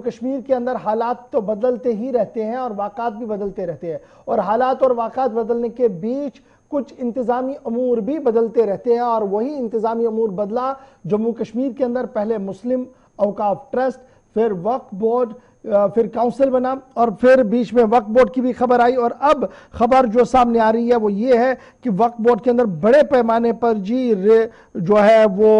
کشمیر کے اندر حالات تو بدلتے ہی رہتے ہیں اور واقعات بھی بدلتے رہتے ہیں، اور حالات اور واقعات بدلنے کے بیچ کچھ انتظامی امور بھی بدلتے رہتے ہیں، اور وہی انتظامی امور بدلا جموں کشمیر کے اندر۔ پہلے مسلم اوقاف ٹرسٹ، پھر وقف بورڈ، پھر کاؤنسل بنا، اور پھر بیچ میں وقف بورڈ کی بھی خبر آئی، اور اب خبر جو سامنے آ رہی ہے وہ یہ ہے کہ وقف بورڈ کے اندر بڑے پیمانے پر جو ہے وہ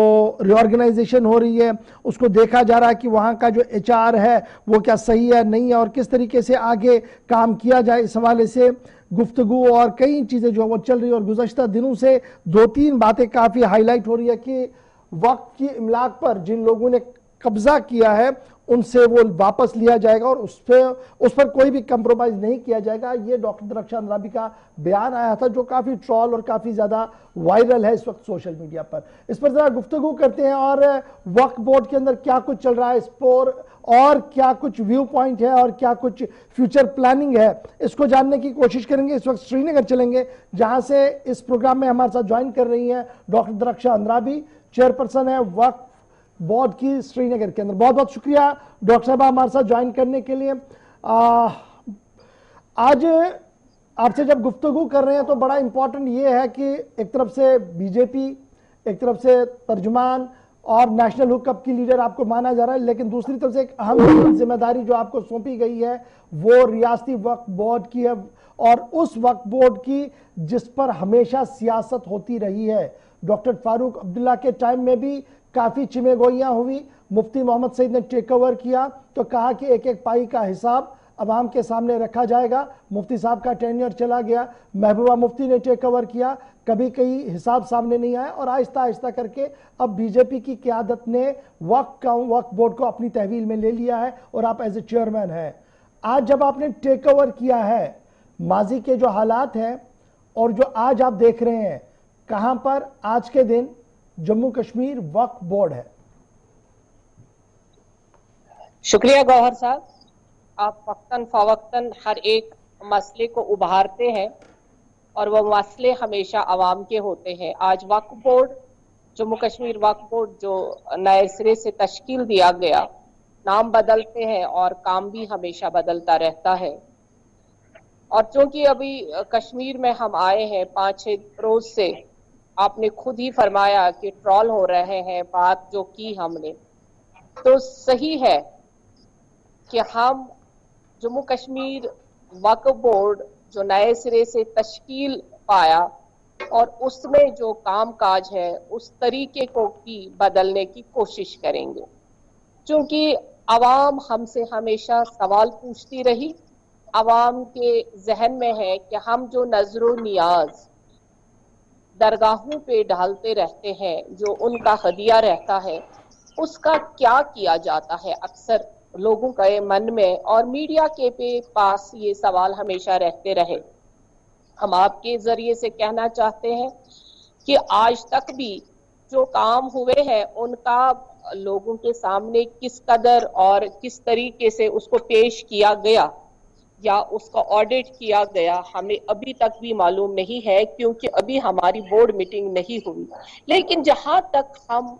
ری آرگنائزیشن ہو رہی ہے۔ اس کو دیکھا جا رہا ہے کہ وہاں کا جو ایچ آر ہے وہ کیا صحیح ہے نہیں ہے، اور کس طریقے سے آگے کام کیا جائے، اس حوالے سے گفتگو اور کئی چیزیں جو وہ چل رہی ہیں۔ اور گزشتہ دنوں سے 2-3 باتیں کافی ہائی لائٹ ہو رہی ہے کہ وقت کی املاک پر جن لوگوں نے قبضہ کیا ہے ان سے وہ واپس لیا جائے گا، اور اس پر کوئی بھی کمپرومائز نہیں کیا جائے گا۔ یہ ڈاکٹر درخشاں اندرابی کا بیان آیا تھا جو کافی ٹرول اور کافی زیادہ وائرل ہے اس وقت سوشل میڈیا پر۔ اس پر ذرا گفتگو کرتے ہیں، اور وقف بورڈ کے اندر کیا کچھ چل رہا ہے اس پر، اور کیا کچھ ویو پوائنٹ ہے، اور کیا کچھ فیوچر پلاننگ ہے، اس کو جاننے کی کوشش کریں گے۔ اس وقت سری نگر چلیں گے جہاں سے اس پروگرام میں ہمارے ساتھ جوائن کر رہی ہیں ڈاکٹر درخشاں اندرابی، چیئرپرسن ہے وقف بورڈ کی سری نگر کے اندر۔ بہت بہت شکریہ ڈاکٹر صاحبہ ہمارے ساتھ جوائن کرنے کے لیے۔ آج آپ سے جب گفتگو کر رہے ہیں تو بڑا امپورٹنٹ یہ ہے کہ ایک طرف سے بی جے پی، ایک طرف سے ترجمان اور نیشنل حک اپ کی لیڈر آپ کو مانا جا رہا ہے، لیکن دوسری طرف سے ایک اہم ذمہ داری جو آپ کو سونپی گئی ہے وہ ریاستی وقف بورڈ کی ہے، اور اس وقف بورڈ کی جس پر ہمیشہ سیاست ہوتی رہی ہے۔ ڈاکٹر فاروق عبداللہ کے ٹائم میں بھی کافی چمے گوئیاں ہوئی، مفتی محمد سعید نے ٹیک اوور کیا تو کہا کہ ایک ایک پائی کا حساب عوام کے سامنے رکھا جائے گا۔ مفتی صاحب کا ٹینیور چلا گیا، محبوبہ مفتی نے ٹیک اوور کیا، کبھی کئی حساب سامنے نہیں آئے، اور آہستہ آہستہ کر کے اب بی جے پی کی قیادت نے وقف بورڈ کو اپنی تحویل میں لے لیا ہے، اور آپ ایز اے چیئرمین ہیں۔ آج جب آپ نے ٹیک اوور کیا ہے، ماضی کے جو حالات ہیں اور جو آج آپ دیکھ رہے ہیں، کہاں پر آج کے دن جموں کشمیر وقف بورڈ ہے؟ شکریہ گوہر صاحب، آپ وقتاً فوقتاً ہر ایک مسئلے کو ابھارتے ہیں، اور وہ مسئلے ہمیشہ عوام کے ہوتے ہیں۔ آج وقف بورڈ، جموں کشمیر وقف بورڈ جو نئے سرے سے تشکیل دیا گیا، نام بدلتے ہیں اور کام بھی ہمیشہ بدلتا رہتا ہے۔ اور چونکہ ابھی کشمیر میں ہم آئے ہیں 5-6 روز سے، آپ نے خود ہی فرمایا کہ ٹرول ہو رہے ہیں، بات جو کی ہم نے تو صحیح ہے کہ ہم جموں کشمیر وقف بورڈ جو نئے سرے سے تشکیل پایا، اور اس میں جو کام کاج ہے اس طریقے کو بھی بدلنے کی کوشش کریں گے، چونکہ عوام ہم سے ہمیشہ سوال پوچھتی رہی۔ عوام کے ذہن میں ہے کہ ہم جو نظر و نیاز درگاہوں پہ ڈالتے رہتے ہیں، جو ان کا ہدیہ رہتا ہے، اس کا کیا کیا جاتا ہے، اکثر لوگوں کے من میں اور میڈیا کے پاس یہ سوال ہمیشہ رہتے رہے۔ ہم آپ کے ذریعے سے کہنا چاہتے ہیں کہ آج تک بھی جو کام ہوئے ہیں ان کا لوگوں کے سامنے کس قدر اور کس طریقے سے اس کو پیش کیا گیا یا اس کا آڈٹ کیا گیا، ہمیں ابھی تک بھی معلوم نہیں ہے، کیونکہ ابھی ہماری بورڈ میٹنگ نہیں ہوئی۔ لیکن جہاں تک ہم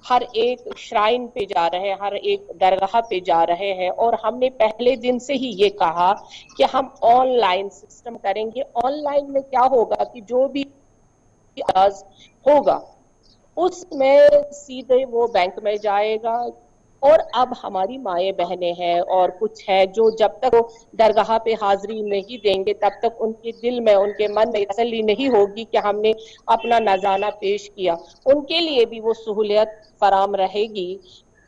ہر ایک شرائن پہ جا رہے ہیں، ہر ایک درگاہ پہ جا رہے ہیں، اور ہم نے پہلے دن سے ہی یہ کہا کہ ہم آن لائن سسٹم کریں گے۔ آن لائن میں کیا ہوگا کہ جو بھی ہوگا اس میں سیدھے وہ بینک میں جائے گا، اور اب ہماری مائیں بہنیں ہیں اور کچھ ہے جو جب تک وہ درگاہ پہ حاضری نہیں دیں گے تب تک ان کے دل میں، ان کے من میں تسلی نہیں ہوگی کہ ہم نے اپنا نذرانہ پیش کیا۔ ان کے لیے بھی وہ سہولت فراہم رہے گی،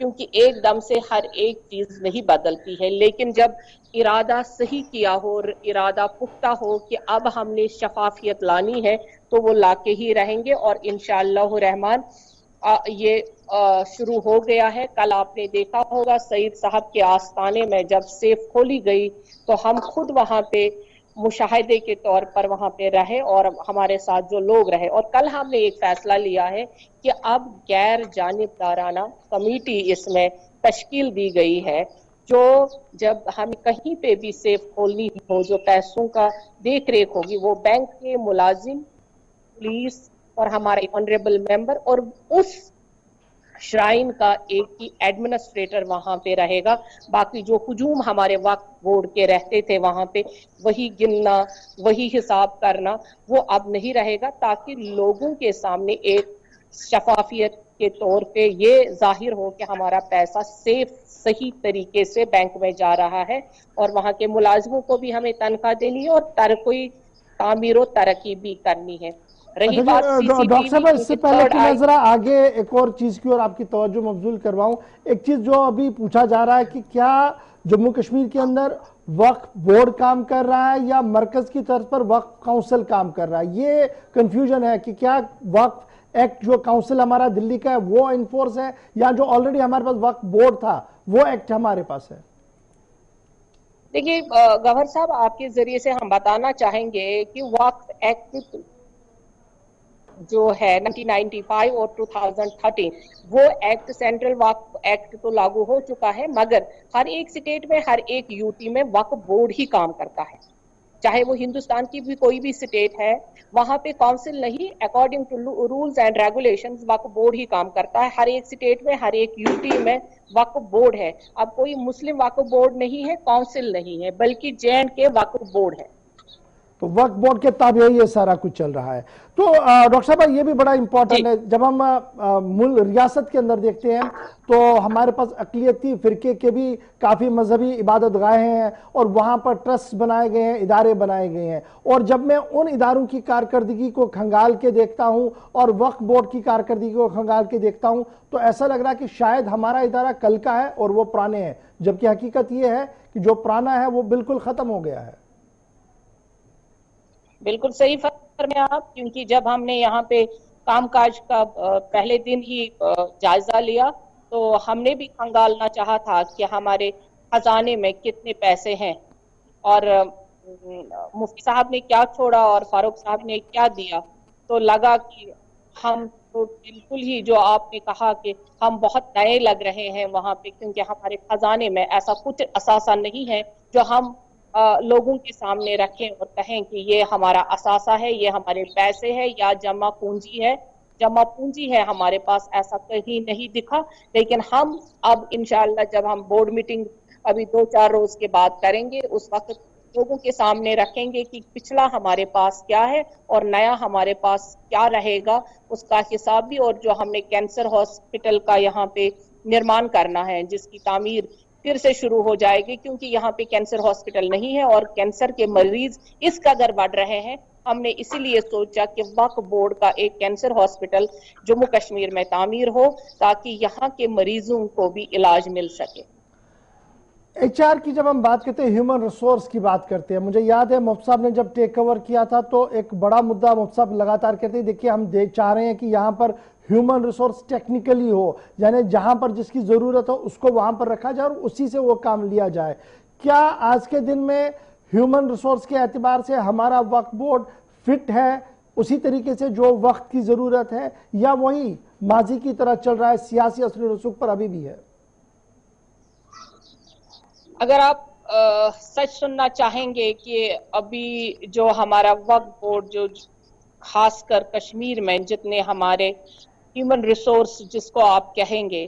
کیونکہ ایک دم سے ہر ایک چیز نہیں بدلتی ہے، لیکن جب ارادہ صحیح کیا ہو اور ارادہ پختہ ہو کہ اب ہم نے شفافیت لانی ہے تو وہ لا کے ہی رہیں گے، اور انشاءاللہ الرحمن یہ شروع ہو گیا ہے۔ کل آپ نے دیکھا ہوگا سعید صاحب کے آستانے میں جب سیف کھولی گئی تو ہم خود وہاں پہ مشاہدے کے طور پر وہاں پہ رہے، اور ہمارے ساتھ جو لوگ رہے، اور کل ہم نے ایک فیصلہ لیا ہے کہ اب غیر جانبدارانہ کمیٹی اس میں تشکیل دی گئی ہے، جو جب ہم کہیں پہ بھی سیف کھولنی ہو، جو پیسوں کا دیکھ ریکھ ہوگی، وہ بینک کے ملازم، پولیس اور ہمارے آنریبل ممبر، اور اس श्राइन का एक ही एडमिनिस्ट्रेटर वहां पे रहेगा। बाकी जो हुजूम हमारे वक्फ बोर्ड के रहते थे वहां पे, वही गिनना, वही हिसाब करना, वो अब नहीं रहेगा, ताकि लोगों के सामने एक शफाफियत के तौर पे ये जाहिर हो कि हमारा पैसा सेफ सही तरीके से बैंक में जा रहा है, और वहां के मुलाजमों को भी हमें तनख्वाह देनी है और कोई तामीर और तरक्की भी करनी है। रही बात डॉक्टर साहब, इससे पहले कि मैं जरा आगे एक और चीज की ओर आपकी तवज्जो मबजूल करवाऊं, एक चीज जो अभी पूछा जा रहा है कि क्या जम्मू कश्मीर के अंदर वक्फ बोर्ड काम कर रहा है या मरकज की तर्ज पर वक्फ काउंसिल काम कर रहा है? ये कंफ्यूजन है कि क्या वक्फ एक्ट जो काउंसिल हमारा दिल्ली का है वो इन्फोर्स है, या जो ऑलरेडी हमारे पास वक्फ बोर्ड था वो एक्ट हमारे पास है? देखिए गवर्नर साहब, आपके जरिए से हम बताना चाहेंगे कि वक्फ एक्ट जो है 1995 और 2013, वो एक्ट सेंट्रल वक्फ एक्ट तो लागू हो चुका है, मगर हर एक स्टेट में, हर एक यूटी में वक्फ बोर्ड ही काम करता है। चाहे वो हिंदुस्तान की भी कोई भी स्टेट है, वहां पे काउंसिल नहीं, according to rules and regulations Waqf board ही काम करता है। हर एक स्टेट में, हर एक यूटी में वक्फ बोर्ड है। अब कोई मुस्लिम वक्फ बोर्ड नहीं है, काउंसिल नहीं है, बल्कि J&K वक्फ बोर्ड है। तो वक्फ बोर्ड के ताबे ये सारा कुछ चल रहा है। तो डॉक्टर साहब, ये भी बड़ा इंपॉर्टेंट है, जब हम रियासत के अंदर देखते हैं तो हमारे पास अक़लियती फिरके के भी काफ़ी मजहबी इबादत गाहें हैं, और वहाँ पर ट्रस्ट बनाए गए हैं, इदारे बनाए गए हैं। और जब मैं उन इदारों की कारकर्दगी को खंगाल के देखता हूँ और वक्फ बोर्ड की कारकर्दगी को खंगाल के देखता हूँ, तो ऐसा लग रहा है कि शायद हमारा इदारा कल का है और वो पुराने हैं, जबकि हकीकत ये है कि जो पुराना है वो बिल्कुल ख़त्म हो गया है। बिल्कुल सही फरमाया आप, क्योंकि जब हमने यहाँ पे कामकाज का पहले दिन ही जायजा लिया, तो हमने भी खंगालना चाहा था कि हमारे खजाने में कितने पैसे हैं, और मुफ्ती साहब ने क्या छोड़ा और फारूक साहब ने क्या दिया। तो लगा कि हम तो बिल्कुल ही, जो आपने कहा कि हम बहुत नए लग रहे हैं वहां पे, क्योंकि हमारे खजाने में ऐसा कुछ असासा नहीं है जो हम लोगों के सामने रखें और कहें कि ये हमारा असासा है, ये हमारे पैसे है या जमा पूंजी है। जमा पूंजी है हमारे पास, ऐसा कहीं नहीं दिखा। लेकिन हम अब इंशाअल्लाह जब हम बोर्ड मीटिंग अभी 2-4 रोज के बाद करेंगे, उस वक्त लोगों के सामने रखेंगे कि पिछला हमारे पास क्या है और नया हमारे पास क्या रहेगा, उसका हिसाब भी। और जो हमने कैंसर हॉस्पिटल का यहाँ पे निर्माण करना है, जिसकी तामीर फिर से शुरू हो जाएगी, क्योंकि यहाँ पे कैंसर हॉस्पिटल नहीं है और कैंसर के मरीज इस कदर बढ़ रहे हैं। हमने इसीलिए सोचा कि वक्फ बोर्ड का एक कैंसर हॉस्पिटल जम्मू कश्मीर में तामीर हो, ताकि यहाँ के मरीजों को भी इलाज मिल सके। HR की जब हम बात करते हैं, ह्यूमन रिसोर्स की बात करते हैं, मुझे याद है मुफ्ती साहब ने जब टेक ओवर किया था तो एक बड़ा मुद्दा मुफ्ती साहब लगातार कहते हैं, देखिए हम चाह रहे हैं कि यहाँ पर ह्यूमन रिसोर्स टेक्निकली हो, यानी जहाँ पर जिसकी ज़रूरत हो उसको वहाँ पर रखा जाए और उसी से वो काम लिया जाए। क्या आज के दिन में ह्यूमन रिसोर्स के एतबार से हमारा वक्फ बोर्ड फिट है उसी तरीके से जो वक्त की ज़रूरत है, या वही माजी की तरह चल रहा है, सियासी असर रसूख पर अभी भी है? अगर आप सच सुनना चाहेंगे कि अभी जो हमारा वक्फ बोर्ड, जो खासकर कश्मीर में जितने हमारे ह्यूमन रिसोर्स जिसको आप कहेंगे,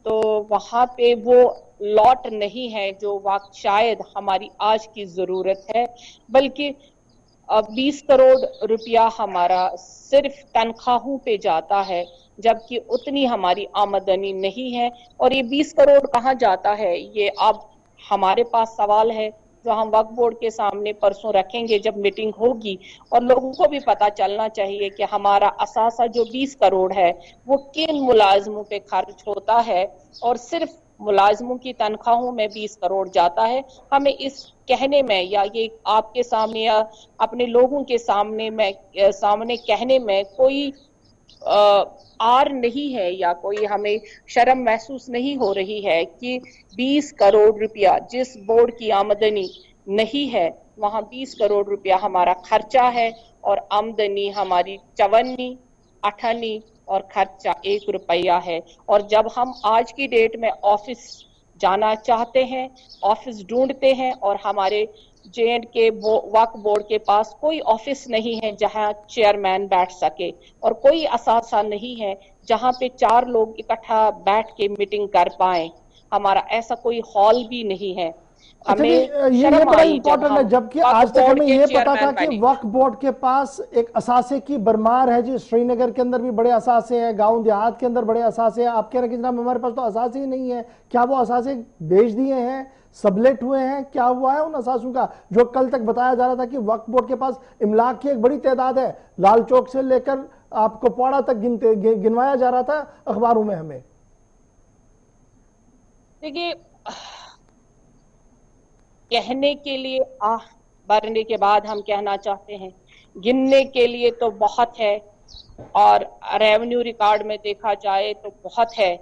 तो वहाँ पे वो लॉट नहीं है जो वक्त शायद हमारी आज की ज़रूरत है, बल्कि 20 करोड़ रुपया हमारा सिर्फ तनख्वाहों पे जाता है, जबकि उतनी हमारी आमदनी नहीं है। और ये 20 करोड़ कहाँ जाता है, ये अब हमारे पास सवाल है, जो हम वक्फ बोर्ड के सामने परसों रखेंगे जब मीटिंग होगी। और लोगों को भी पता चलना चाहिए कि हमारा असासा जो 20 करोड़ है वो किन मुलाजमों पे खर्च होता है, और सिर्फ मुलाजमों की तनख्वाहों में 20 करोड़ जाता है। हमें इस कहने में, या ये आपके सामने या अपने लोगों के सामने कहने में कोई आर नहीं है, या कोई हमें शर्म महसूस नहीं हो रही है कि 20 करोड़ रुपया जिस बोर्ड की आमदनी नहीं है, वहां 20 करोड़ रुपया हमारा खर्चा है, और आमदनी हमारी 54, 58 और खर्चा 1 रुपया है। और जब हम आज की डेट में ऑफिस जाना चाहते हैं, ऑफिस ढूंढते हैं, और हमारे JNK वक्फ बोर्ड के पास कोई ऑफिस नहीं है जहां चेयरमैन बैठ सके, और कोई असासा नहीं है जहां पे 4 लोग इकट्ठा बैठ के मीटिंग कर पाए। हमारा ऐसा कोई हॉल भी नहीं है। अच्छा जी, हमें ये शर्म बड़ा आई जब इम्पोर्टेंट है, हम जबकि वक्फ आज तक बोर्ड हमें के ये पता था चेयरमैन कि बने। वक्फ बोर्ड के पास एक असासे की भरमार है जी। श्रीनगर के अंदर भी बड़े असासे हैं, गांव देहात के अंदर बड़े असासे हैं। आप कह रहे हैं कि जनाब हमारे पास तो असासे ही नहीं है। क्या वो असासे बेच दिए हैं, सबलेट हुए हैं, क्या हुआ है उन असासों का? जो कल तक बताया जा रहा था कि वक्फ बोर्ड के पास इमलाक की एक बड़ी तादाद है, लाल चौक से लेकर आपको पौड़ा तक गिनवाया जा रहा था अखबारों में हमें। देखिए, कहने के लिए भरने के बाद हम कहना चाहते हैं, गिनने के लिए तो बहुत है, और रेवेन्यू रिकॉर्ड में देखा जाए तो बहुत है,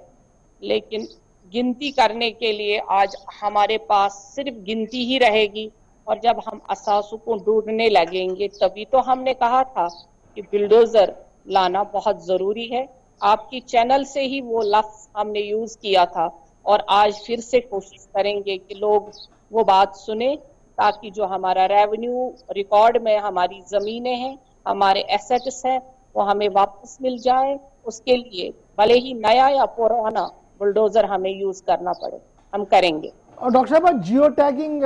लेकिन गिनती करने के लिए आज हमारे पास सिर्फ गिनती ही रहेगी। और जब हम असासों को ढूंढने लगेंगे, तभी तो हमने कहा था कि बिल्डोजर लाना बहुत जरूरी है। आपकी चैनल से ही वो लफ्ज हमने यूज किया था, और आज फिर से कोशिश करेंगे कि लोग वो बात सुने, ताकि जो हमारा रेवेन्यू रिकॉर्ड में हमारी जमीनें हैं, हमारे एसेट्स हैं, वो हमें वापस मिल जाए। उसके लिए भले ही नया या पुराना बुलडोजर हमें यूज करना पड़े, हम करेंगे। और डॉक्टर साहब, जियो टैगिंग,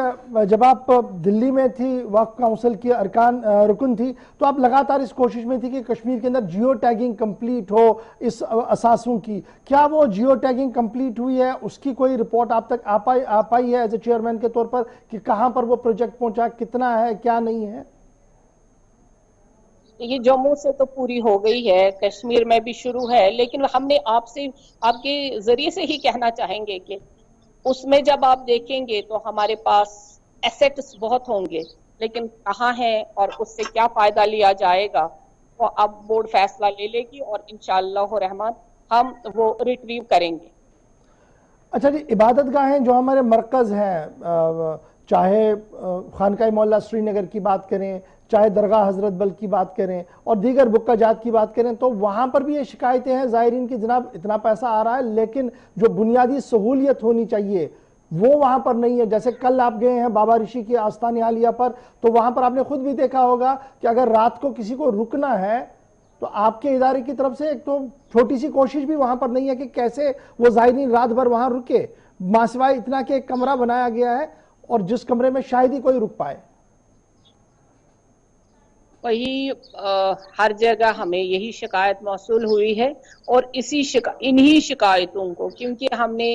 जब आप दिल्ली में थी, वक्फ काउंसिल की रुकन थी, तो आप लगातार इस कोशिश में थी कि कश्मीर के अंदर जियो टैगिंग कंप्लीट हो इस असासों की। क्या वो जियो टैगिंग कंप्लीट हुई है? उसकी कोई रिपोर्ट आप तक आ पाई है एज ए चेयरमैन के तौर पर कि कहां पर वो प्रोजेक्ट पहुंचा, कितना है, क्या नहीं है? ये जम्मू से तो पूरी हो गई है, कश्मीर में भी शुरू है, लेकिन हमने आपसे, आपके जरिए से ही कहना चाहेंगे कि उसमें जब आप देखेंगे तो हमारे पास एसेट्स बहुत होंगे, लेकिन कहाँ है और उससे क्या फायदा लिया जाएगा, वो अब बोर्ड फैसला ले लेगी, और इंशाअल्लाह रहमान हम वो रिट्रीव करेंगे। अच्छा जी, इबादत गाहें जो हमारे मरकज़ हैं, चाहे खानकाह मौला श्रीनगर की बात करें, चाहे दरगाह हजरत बल की बात करें, और दीगर बुक्का जात की बात करें, तो वहाँ पर भी ये शिकायतें हैं ज़ायरीन की, जनाब इतना पैसा आ रहा है लेकिन जो बुनियादी सहूलियत होनी चाहिए वो वहाँ पर नहीं है। जैसे कल आप गए हैं बाबा ऋषि की आस्थान आलिया पर, तो वहाँ पर आपने खुद भी देखा होगा कि अगर रात को किसी को रुकना है तो आपके इदारे की तरफ से एक तो छोटी सी कोशिश भी वहाँ पर नहीं है कि कैसे वो ज़ायरीन रात भर वहाँ रुके, मासिवाय इतना कि एक कमरा बनाया गया है और जिस कमरे में शायद ही कोई रुक पाए। वही हर जगह हमें यही शिकायत मौसूल हुई है, और इन्हीं शिकायतों को, क्योंकि हमने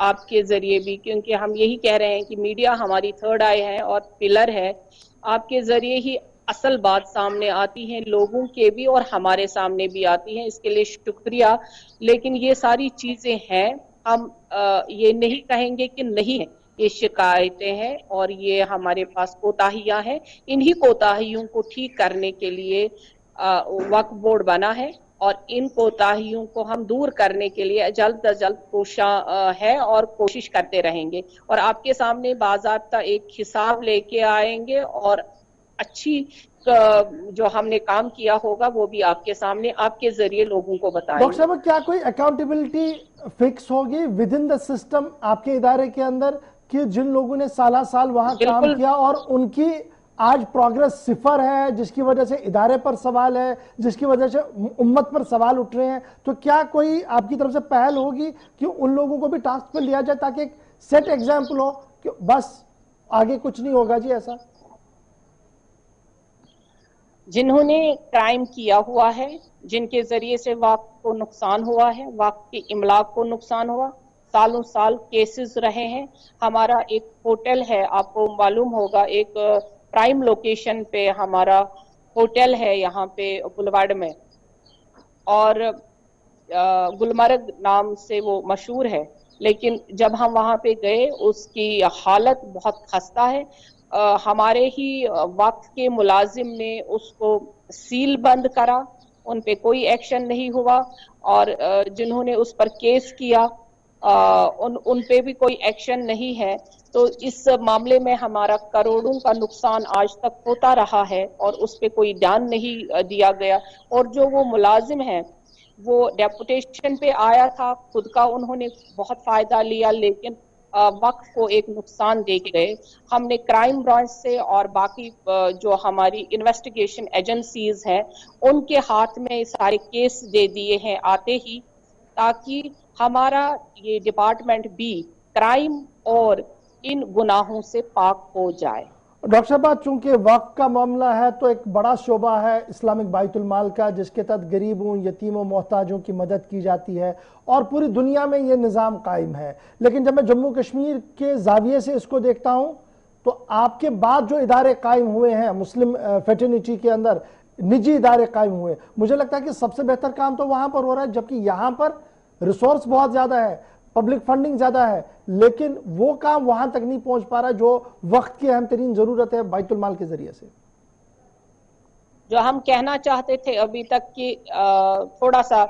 आपके जरिए भी, क्योंकि हम यही कह रहे हैं कि मीडिया हमारी थर्ड आई है और पिलर है, आपके जरिए ही असल बात सामने आती है, लोगों के भी और हमारे सामने भी आती है, इसके लिए शुक्रिया। लेकिन ये सारी चीजें हैं, हम ये नहीं कहेंगे कि नहीं है, ये शिकायतें हैं और ये हमारे पास कोताहियां हैं। इन्हीं कोताहियों को ठीक करने के लिए वक्फ बोर्ड बना है, और इन कोताहियों को हम दूर करने के लिए जल्द अज जल्द कोशिश है और कोशिश करते रहेंगे, और आपके सामने बाज़ाब्ता एक हिसाब लेके आएंगे, और अच्छी जो हमने काम किया होगा वो भी आपके सामने, आपके जरिए लोगों को बताएंगे। डॉक्टर साहब, क्या कोई अकाउंटेबिलिटी फिक्स होगी विद इन द सिस्टम आपके इदारे के अंदर कि जिन लोगों ने साल वहां काम किया और उनकी आज प्रोग्रेस सिफर है, जिसकी वजह से इदारे पर सवाल है, जिसकी वजह से उम्मत पर सवाल उठ रहे हैं, तो क्या कोई आपकी तरफ से पहल होगी कि उन लोगों को भी टास्क पर लिया जाए ताकि एक सेट एग्जाम्पल हो कि बस आगे कुछ नहीं होगा जी ऐसा? जिन्होंने क्राइम किया हुआ है, जिनके जरिए से वक्फ को नुकसान हुआ है, वक्फ के इमलाक को नुकसान हुआ, सालों साल केसेस रहे हैं। हमारा एक होटल है, आपको मालूम होगा, एक प्राइम लोकेशन पे हमारा होटल है यहाँ पे बुलवाड़ में, और गुलमर्ग नाम से वो मशहूर है, लेकिन जब हम वहाँ पे गए उसकी हालत बहुत खस्ता है। हमारे ही वक्त के मुलाजिम ने उसको सील बंद करा, उन पे कोई एक्शन नहीं हुआ, और जिन्होंने उस पर केस किया उन पे भी कोई एक्शन नहीं है। तो इस मामले में हमारा करोड़ों का नुकसान आज तक होता रहा है और उस पे कोई ध्यान नहीं दिया गया। और जो वो मुलाजिम है वो डेपुटेशन पे आया था, खुद का उन्होंने बहुत फायदा लिया, लेकिन वक्फ को एक नुकसान दे के गए। हमने क्राइम ब्रांच से और बाकी जो हमारी इन्वेस्टिगेशन एजेंसीज हैं उनके हाथ में सारे केस दे दिए हैं आते ही, ताकि हमारा ये डिपार्टमेंट भी क्राइम और इन गुनाहों से पाक हो जाए। डॉक्टर साहब, चूंकि वक्फ का मामला है तो एक बड़ा शोबा है इस्लामिक बाइतुल माल का, जिसके तहत गरीबों, यतीमों, मोहताजों की मदद की जाती है और पूरी दुनिया में ये निज़ाम कायम है। लेकिन जब मैं जम्मू कश्मीर के जाविये से इसको देखता हूं तो आपके बाद जो इदारे कायम हुए हैं मुस्लिम फेटर्निटी के अंदर, निजी इदारे कायम हुए, मुझे लगता है कि सबसे बेहतर काम तो वहां पर हो रहा है, जबकि यहां पर रिसोर्स बहुत ज्यादा है, पब्लिक फंडिंग ज्यादा है, लेकिन वो काम वहां तक नहीं पहुंच पा रहा जो वक्त की अहम तरीन जरूरत है बैतुल माल के जरिए से। जो हम कहना चाहते थे अभी तक कि थोड़ा सा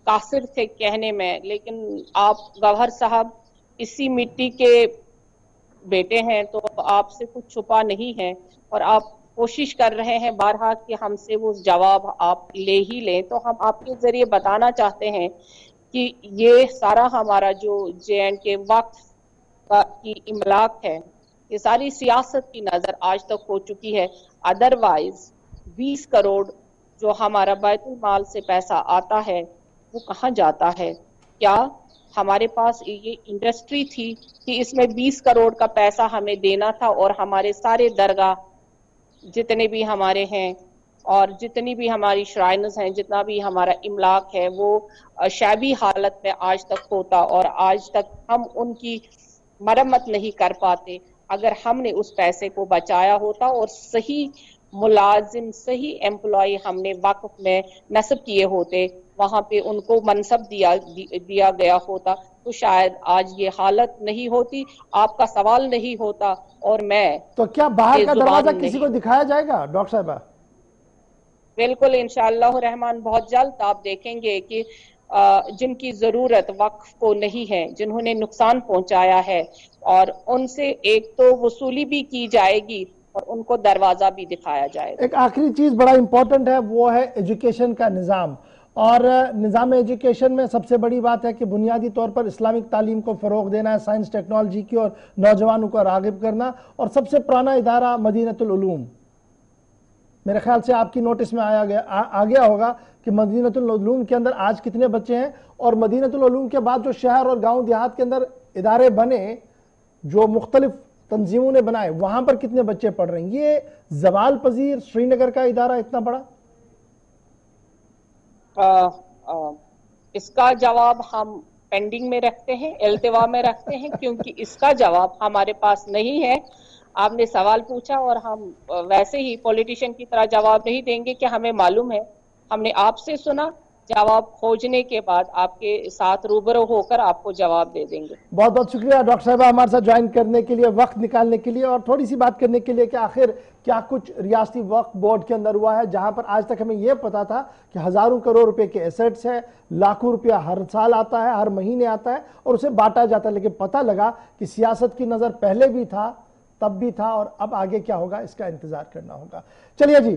कासिर थे कहने में, लेकिन आप गौहर साहब इसी मिट्टी के बेटे हैं तो आपसे कुछ छुपा नहीं है और आप कोशिश कर रहे हैं बारहा कि हमसे वो जवाब आप ले ही लें। तो हम आपके जरिए बताना चाहते हैं कि ये सारा हमारा जो J&K वक्फ की इमलाक है, ये सारी सियासत की नजर आज तक हो चुकी है। अदरवाइज 20 करोड़ जो हमारा बैतुल माल से पैसा आता है वो कहाँ जाता है? क्या हमारे पास ये इंडस्ट्री थी कि इसमें 20 करोड़ का पैसा हमें देना था और हमारे सारे दरगाह जितने भी हमारे हैं और जितनी भी हमारी श्राइन्स हैं, जितना भी हमारा इमलाक है, वो शैबी हालत में आज तक होता और आज तक हम उनकी मरम्मत नहीं कर पाते। अगर हमने उस पैसे को बचाया होता और सही मुलाजिम, सही एम्प्लॉय हमने वक्फ में नस्ब किए होते, वहां पे उनको मनसब दिया गया होता, तो शायद आज ये हालत नहीं होती, आपका सवाल नहीं होता और मैं तो क्या बाहर का दरवाजा किसी को दिखाया जाएगा डॉक्टर साहबा? बिल्कुल, इंशाअल्लाह रहमान बहुत जल्द आप देखेंगे कि जिनकी जरूरत वक्फ को नहीं है, जिन्होंने नुकसान पहुंचाया है, और उनसे एक तो वसूली भी की जाएगी और उनको दरवाजा भी दिखाया जाएगा। एक आखिरी चीज बड़ा इंपॉर्टेंट है, वो है एजुकेशन का निज़ाम। और निज़ाम एजुकेशन में सबसे बड़ी बात है कि बुनियादी तौर पर इस्लामिक तालीम को फ़रोग़ देना है, साइंस टेक्नोलॉजी की और नौजवानों को राग़िब करना। और सबसे पुराना इदारा मदीनतुल उलूम, मेरे ख्याल से आपकी नोटिस में आ गया होगा कि मदीनतुल उलूम के अंदर आज कितने बच्चे हैं, और मदीनतुल उलूम के बाद जो शहर और गांव देहात के अंदर इदारे बने, जो मुख्तलिफ तंजीमों ने बनाए, वहां पर कितने बच्चे पढ़ रहे हैं। ये ज़वाल पजीर श्रीनगर का इदारा इतना बड़ा, इसका जवाब हम पेंडिंग में रखते हैं, इल्तिवा में रखते हैं, क्योंकि इसका जवाब हमारे पास नहीं है। आपने सवाल पूछा और हम वैसे ही पॉलिटिशियन की तरह जवाब नहीं देंगे कि हमें मालूम है। हमने आपसे सुना, जवाब खोजने के बाद आपके साथ रूबरू होकर आपको जवाब दे देंगे। बहुत बहुत शुक्रिया डॉक्टर साहबा हमारे साथ ज्वाइन करने के लिए, वक्त निकालने के लिए और थोड़ी सी बात करने के लिए कि आखिर क्या कुछ रियासती वक्फ बोर्ड के अंदर हुआ है, जहां पर आज तक हमें यह पता था कि हजारों करोड़ रुपए के एसेट्स है, लाखों रुपया हर साल आता है, हर महीने आता है और उसे बांटा जाता है। लेकिन पता लगा कि सियासत की नजर पहले भी था, तब भी था, और अब आगे क्या होगा इसका इंतजार करना होगा। चलिए जी।